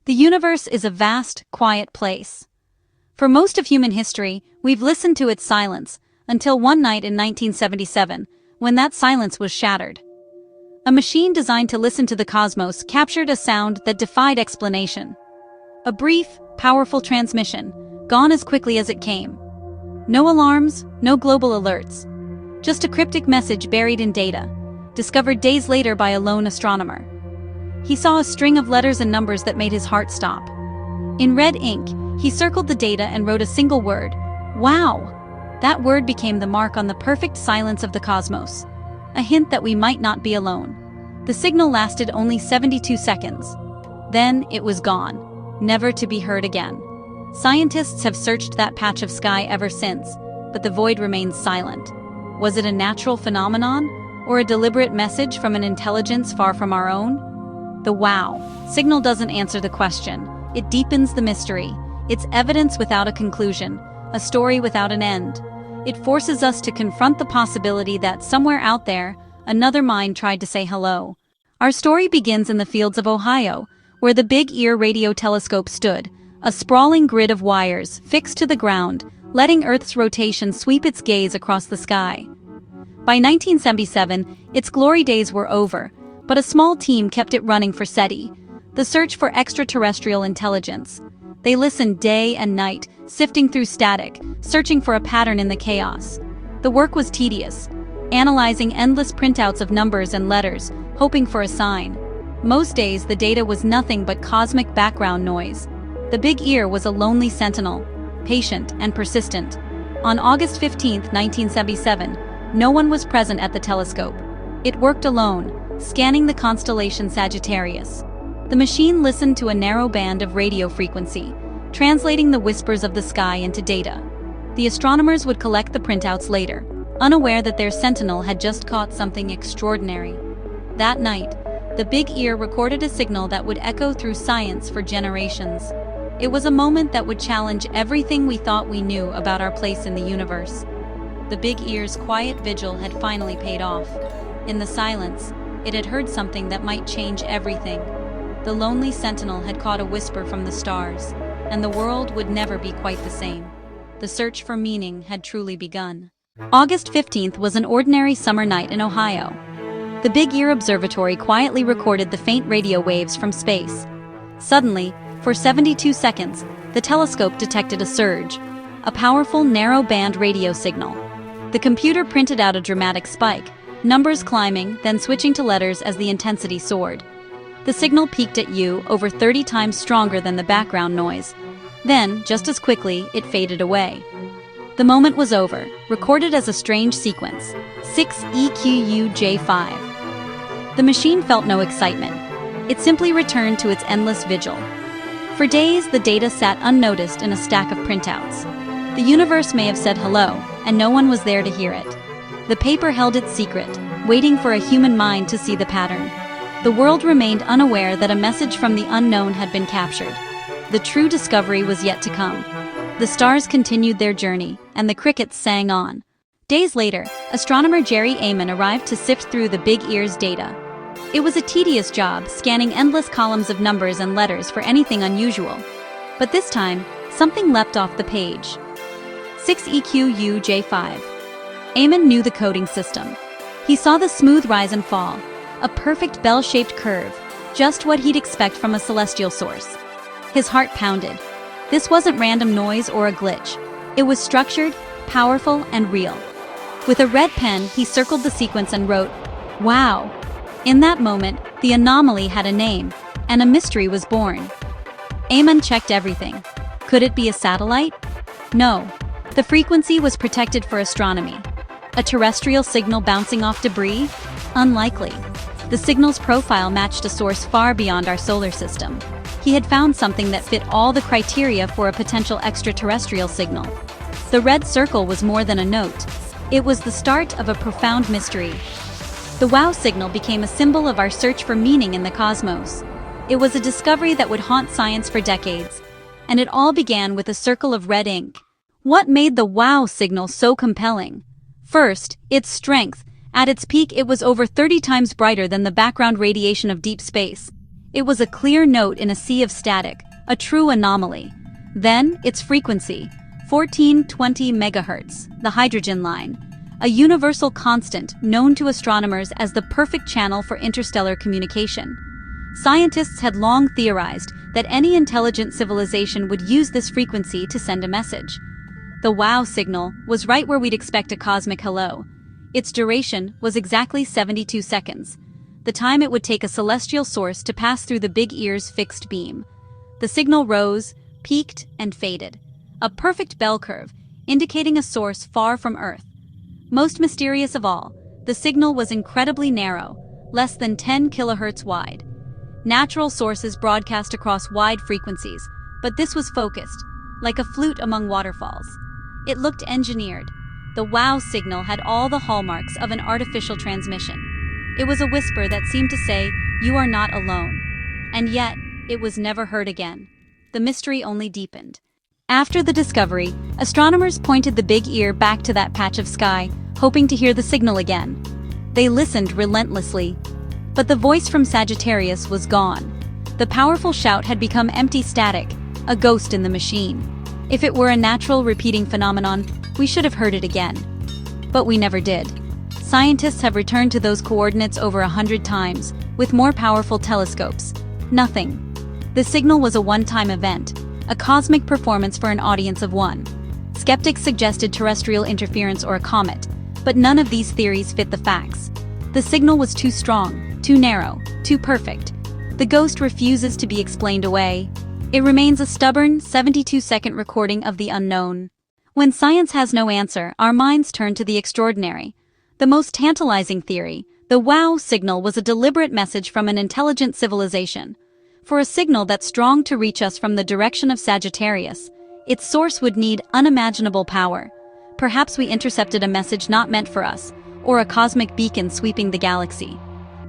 The universe is a vast, quiet place. For most of human history, we've listened to its silence, until one night in 1977, when that silence was shattered. A machine designed to listen to the cosmos captured a sound that defied explanation. A brief, powerful transmission, gone as quickly as it came. No alarms, no global alerts. Just a cryptic message buried in data, discovered days later by a lone astronomer. He saw a string of letters and numbers that made his heart stop. In red ink, he circled the data and wrote a single word: "Wow!" That word became the mark on the perfect silence of the cosmos, a hint that we might not be alone. The signal lasted only 72 seconds. Then it was gone, never to be heard again. Scientists have searched that patch of sky ever since, but the void remains silent. Was it a natural phenomenon, or a deliberate message from an intelligence far from our own? The wow signal doesn't answer the question. It deepens the mystery. It's evidence without a conclusion, a story without an end. It forces us to confront the possibility that somewhere out there, another mind tried to say hello. Our story begins in the fields of Ohio, where the Big Ear radio telescope stood, a sprawling grid of wires fixed to the ground, letting Earth's rotation sweep its gaze across the sky. By 1977, its glory days were over, but a small team kept it running for SETI, the search for extraterrestrial intelligence. They listened day and night, sifting through static, searching for a pattern in the chaos. The work was tedious, analyzing endless printouts of numbers and letters, hoping for a sign. Most days, the data was nothing but cosmic background noise. The Big Ear was a lonely sentinel, patient and persistent. On August 15, 1977, no one was present at the telescope. It worked alone, scanning the constellation Sagittarius. The machine listened to a narrow band of radio frequency, translating the whispers of the sky into data. The astronomers would collect the printouts later, unaware that their sentinel had just caught something extraordinary. That night, the Big Ear recorded a signal that would echo through science for generations. It was a moment that would challenge everything we thought we knew about our place in the universe. The Big Ear's quiet vigil had finally paid off. In the silence, it had heard something that might change everything. The lonely sentinel had caught a whisper from the stars, and the world would never be quite the same. The search for meaning had truly begun. August 15th was an ordinary summer night in Ohio. The Big Ear Observatory quietly recorded the faint radio waves from space. Suddenly, for 72 seconds, the telescope detected a surge, a powerful narrow-band radio signal. The computer printed out a dramatic spike, numbers climbing, then switching to letters as the intensity soared. The signal peaked at U, over 30 times stronger than the background noise. Then, just as quickly, it faded away. The moment was over, recorded as a strange sequence, 6EQUJ5. The machine felt no excitement. It simply returned to its endless vigil. For days, the data sat unnoticed in a stack of printouts. The universe may have said hello, and no one was there to hear it. The paper held its secret, waiting for a human mind to see the pattern. The world remained unaware that a message from the unknown had been captured. The true discovery was yet to come. The stars continued their journey, and the crickets sang on. Days later, astronomer Jerry Amon arrived to sift through the Big Ear's data. It was a tedious job, scanning endless columns of numbers and letters for anything unusual. But this time, something leapt off the page. 6EQUJ5. Amon knew the coding system. He saw the smooth rise and fall, a perfect bell-shaped curve, just what he'd expect from a celestial source. His heart pounded. This wasn't random noise or a glitch. It was structured, powerful, and real. With a red pen, he circled the sequence and wrote, "Wow." In that moment, the anomaly had a name, and a mystery was born. Amon checked everything. Could it be a satellite? No. The frequency was protected for astronomy. A terrestrial signal bouncing off debris? Unlikely. The signal's profile matched a source far beyond our solar system. He had found something that fit all the criteria for a potential extraterrestrial signal. The red circle was more than a note. It was the start of a profound mystery. The wow signal became a symbol of our search for meaning in the cosmos. It was a discovery that would haunt science for decades. And it all began with a circle of red ink. What made the wow signal so compelling? First, its strength. At its peak, it was over 30 times brighter than the background radiation of deep space. It was a clear note in a sea of static, a true anomaly. Then, its frequency, 1420 megahertz, the hydrogen line, a universal constant known to astronomers as the perfect channel for interstellar communication. Scientists had long theorized that any intelligent civilization would use this frequency to send a message. The wow signal was right where we'd expect a cosmic hello. Its duration was exactly 72 seconds, the time it would take a celestial source to pass through the Big Ear's fixed beam. The signal rose, peaked, and faded, a perfect bell curve, indicating a source far from Earth. Most mysterious of all, the signal was incredibly narrow, less than 10 kilohertz wide. Natural sources broadcast across wide frequencies, but this was focused, like a flute among waterfalls. It looked engineered. The wow signal had all the hallmarks of an artificial transmission. It was a whisper that seemed to say, "You are not alone." And yet, it was never heard again. The mystery only deepened. After the discovery, astronomers pointed the Big Ear back to that patch of sky, hoping to hear the signal again. They listened relentlessly. But the voice from Sagittarius was gone. The powerful shout had become empty static, a ghost in the machine. If it were a natural repeating phenomenon, we should have heard it again. But we never did. Scientists have returned to those coordinates over 100 times, with more powerful telescopes. Nothing. The signal was a one-time event, a cosmic performance for an audience of one. Skeptics suggested terrestrial interference or a comet, but none of these theories fit the facts. The signal was too strong, too narrow, too perfect. The ghost refuses to be explained away. It remains a stubborn, 72-second recording of the unknown. When science has no answer, our minds turn to the extraordinary. The most tantalizing theory, the wow signal, was a deliberate message from an intelligent civilization. For a signal that strong to reach us from the direction of Sagittarius, its source would need unimaginable power. Perhaps we intercepted a message not meant for us, or a cosmic beacon sweeping the galaxy.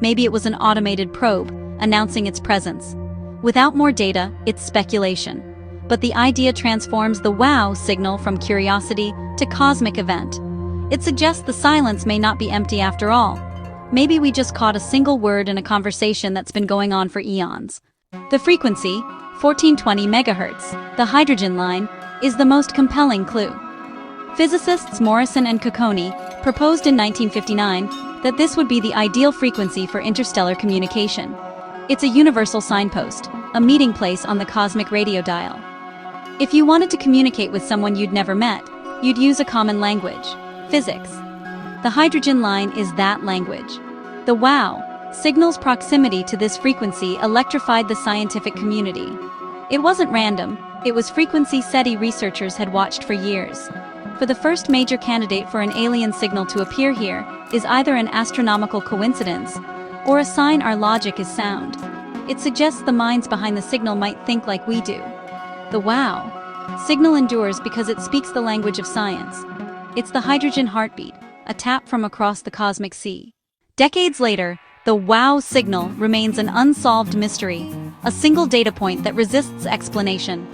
Maybe it was an automated probe, announcing its presence. Without more data, it's speculation. But the idea transforms the wow signal from curiosity to cosmic event. It suggests the silence may not be empty after all. Maybe we just caught a single word in a conversation that's been going on for eons. The frequency, 1420 megahertz, the hydrogen line, is the most compelling clue. Physicists Morrison and Cocconi proposed in 1959 that this would be the ideal frequency for interstellar communication. It's a universal signpost, a meeting place on the cosmic radio dial. If you wanted to communicate with someone you'd never met, you'd use a common language, physics. The hydrogen line is that language. The wow signal's proximity to this frequency electrified the scientific community. It wasn't random, it was frequency SETI researchers had watched for years. For the first major candidate for an alien signal to appear here is either an astronomical coincidence or a sign our logic is sound. It suggests the minds behind the signal might think like we do. The wow signal endures because it speaks the language of science. It's the hydrogen heartbeat, a tap from across the cosmic sea. Decades later, the wow signal remains an unsolved mystery, a single data point that resists explanation.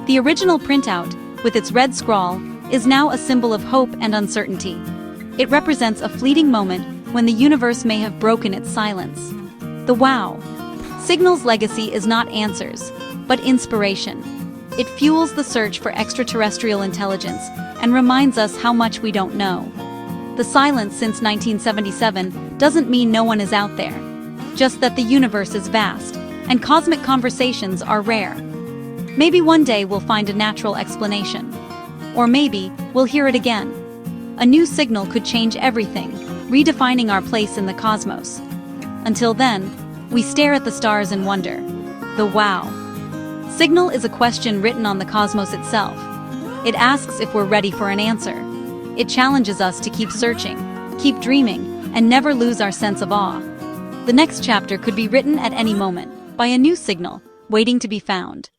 The original printout, with its red scrawl, is now a symbol of hope and uncertainty. It represents a fleeting moment when the universe may have broken its silence. The wow signal's legacy is not answers, but inspiration. It fuels the search for extraterrestrial intelligence and reminds us how much we don't know. The silence since 1977 doesn't mean no one is out there, just that the universe is vast, and cosmic conversations are rare. Maybe one day we'll find a natural explanation. Or maybe we'll hear it again. A new signal could change everything, redefining our place in the cosmos. Until then, we stare at the stars and wonder. The wow signal is a question written on the cosmos itself. It asks if we're ready for an answer. It challenges us to keep searching, keep dreaming, and never lose our sense of awe. The next chapter could be written at any moment by a new signal waiting to be found.